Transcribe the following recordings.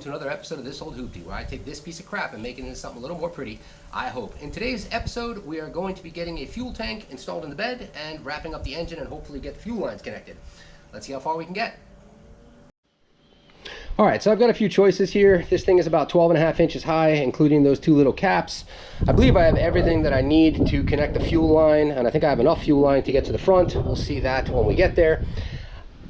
welcome to another episode of This Old Hooptie, where I take this piece of crap and make it into something a little more pretty, I hope. In today's episode, we are going to be getting a fuel tank installed in the bed and wrapping up the engine and hopefully get the fuel lines connected. Let's see how far we can get. Alright, so I've got a few choices here. This thing is about 12.5 inches high, including those two little caps. I believe I have everything that I need to connect the fuel line, and I think I have enough fuel line to get to the front. We'll see that when we get there.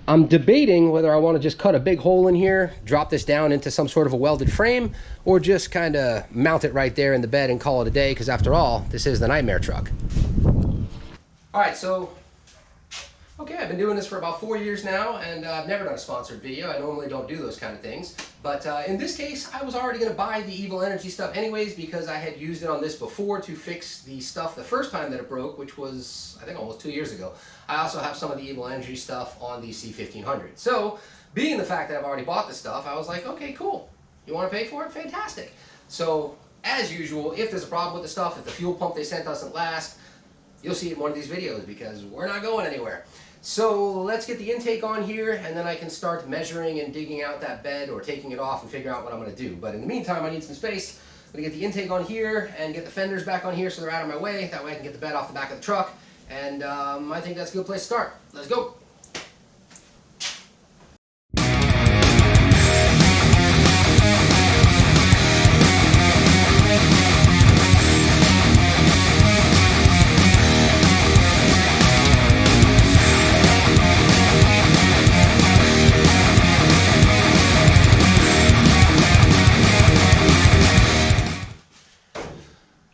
I'm debating whether I want to just cut a big hole in here, drop this down into some sort of a welded frame, or just kind of mount it right there in the bed and call it a day, because after all, this is the Nightmare truck. Alright, so okay, I've been doing this for about 4 years now, and I've never done a sponsored video. I normally don't do those kind of things. But in this case, I was already going to buy the Evil Energy stuff anyways, because I had used it on this before to fix the stuff the first time that it broke, which was, I think, almost 2 years ago. I also have some of the Evil Energy stuff on the C1500. So, being the fact that I've already bought this stuff, I was like, okay, cool. You want to pay for it? Fantastic. So, as usual, if there's a problem with the stuff, if the fuel pump they sent doesn't last, you'll see it in one of these videos, because we're not going anywhere. So let's get the intake on here, and then I can start measuring and digging out that bed or taking it off and figure out what I'm going to do. But in the meantime, I need some space. I'm going to get the intake on here and get the fenders back on here so they're out of my way. That way I can get the bed off the back of the truck. And I think that's a good place to start. Let's go.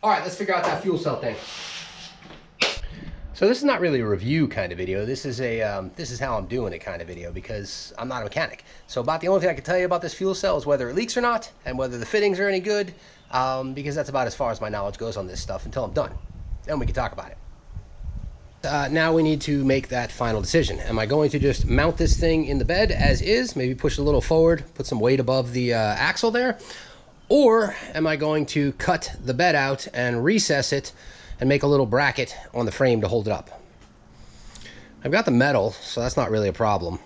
Alright, let's figure out that fuel cell thing. So this is not really a review kind of video. This is a this is how I'm doing it kind of video, because I'm not a mechanic. So about the only thing I can tell you about this fuel cell is whether it leaks or not, and whether the fittings are any good, because that's about as far as my knowledge goes on this stuff until I'm done. Then we can talk about it. Now we need to make that final decision. Am I going to just mount this thing in the bed as is, maybe push it a little forward, put some weight above the axle there? Or am I going to cut the bed out and recess it and make a little bracket on the frame to hold it up? I've got the metal, so that's not really a problem.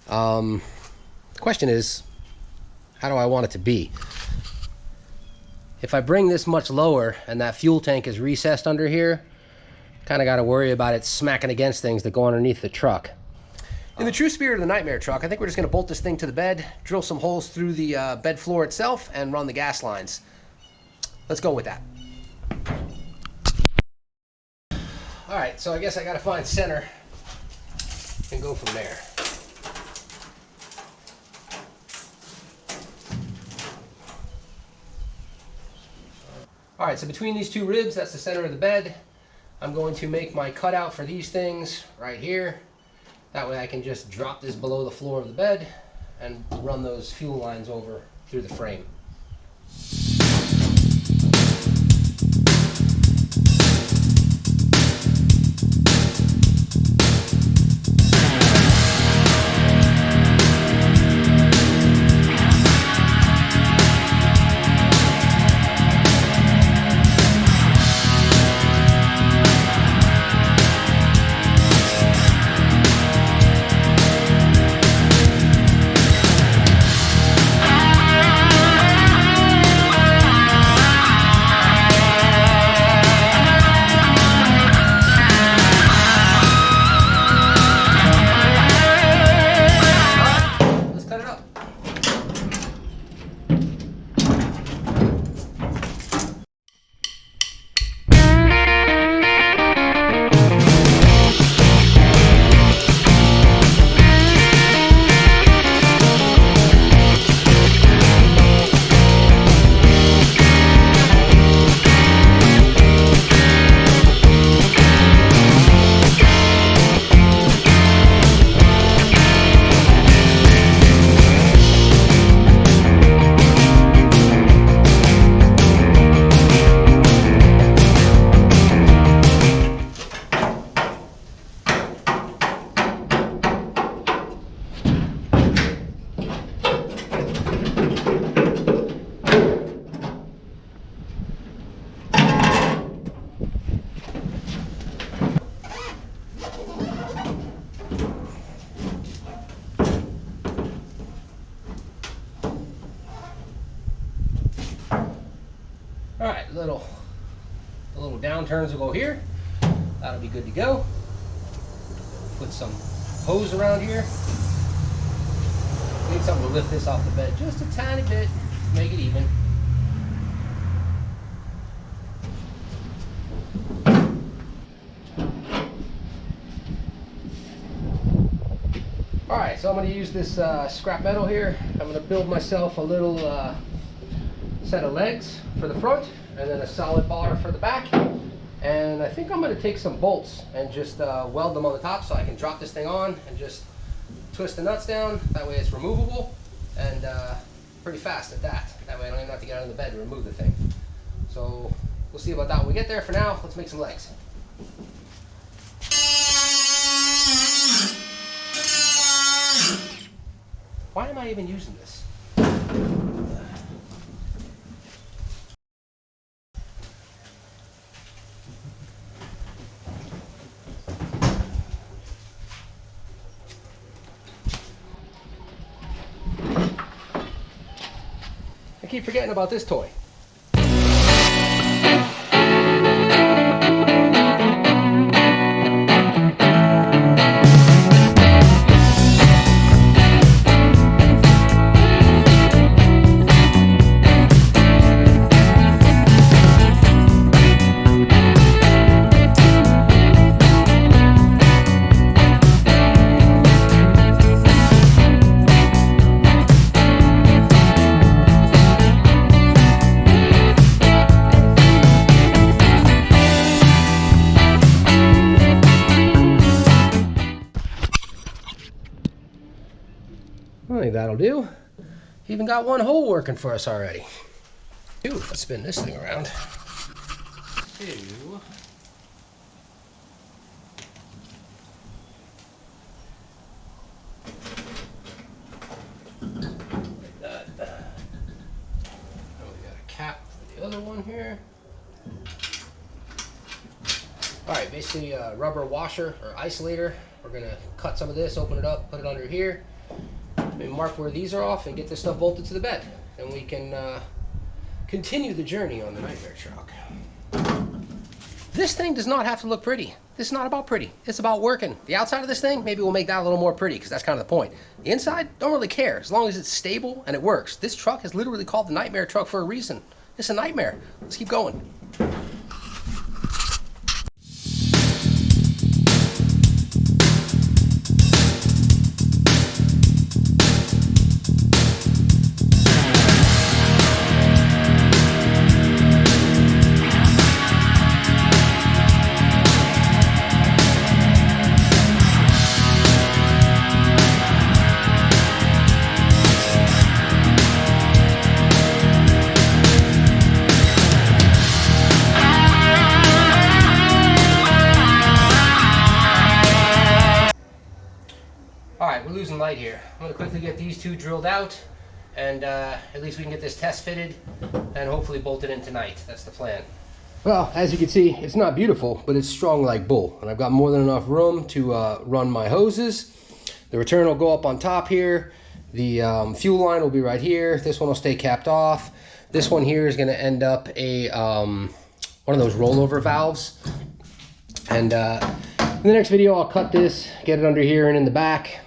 The question is, how do I want it to be? If I bring this much lower and that fuel tank is recessed under here, kind of got to worry about it smacking against things that go underneath the truck. In the true spirit of the Nightmare truck, I think we're just going to bolt this thing to the bed, drill some holes through the bed floor itself, and run the gas lines. Let's go with that. Alright, so I guess I got to find center and go from there. Alright, so between these two ribs, that's the center of the bed. I'm going to make my cutout for these things right here. That way I can just drop this below the floor of the bed and run those fuel lines over through the frame. the little downturns will go here. That'll be good to go. Put some hose around here. Need something to lift this off the bed just a tiny bit, make it even. Alright, so I'm going to use this scrap metal here. I'm going to build myself a little set of legs for the front and then a solid bar for the back. And I think I'm going to take some bolts and just weld them on the top so I can drop this thing on and just twist the nuts down. That way it's removable and pretty fast at that. That way I don't even have to get out of the bed to remove the thing. So we'll see about that when we get there. For now, let's make some legs. Why am I even using this? I keep forgetting about this toy. I think that'll do. Even got one hole working for us already. Ooh, let's spin this thing around. Two. Like that. And we got a cap for the other one here. Alright, basically a rubber washer or isolator. We're gonna cut some of this, open it up, put it under here. And mark where these are off and get this stuff bolted to the bed. And we can continue the journey on the Nightmare truck. This thing does not have to look pretty. This is not about pretty. It's about working. The outside of this thing, maybe we'll make that a little more pretty because that's kind of the point. The inside, don't really care as long as it's stable and it works. This truck is literally called the Nightmare truck for a reason. It's a nightmare. Let's keep going. Alright, we're losing light here. I'm going to quickly get these two drilled out, and at least we can get this test fitted, and hopefully bolted in tonight. That's the plan. Well, as you can see, it's not beautiful, but it's strong like bull. And I've got more than enough room to run my hoses. The return will go up on top here. The fuel line will be right here. This one will stay capped off. This one here is going to end up a one of those rollover valves. And in the next video, I'll cut this, get it under here and in the back.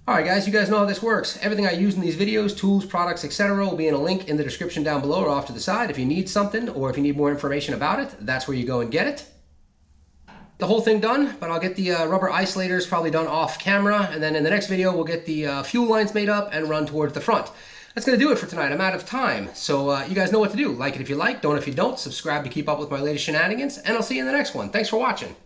Alright guys, you guys know how this works. Everything I use in these videos, tools, products, etc. will be in a link in the description down below or off to the side. If you need something or if you need more information about it, that's where you go and get it. The whole thing done, but I'll get the rubber isolators probably done off camera, and then in the next video we'll get the fuel lines made up and run towards the front. That's going to do it for tonight. I'm out of time. So you guys know what to do. Like it if you like, don't if you don't. Subscribe to keep up with my latest shenanigans, and I'll see you in the next one. Thanks for watching.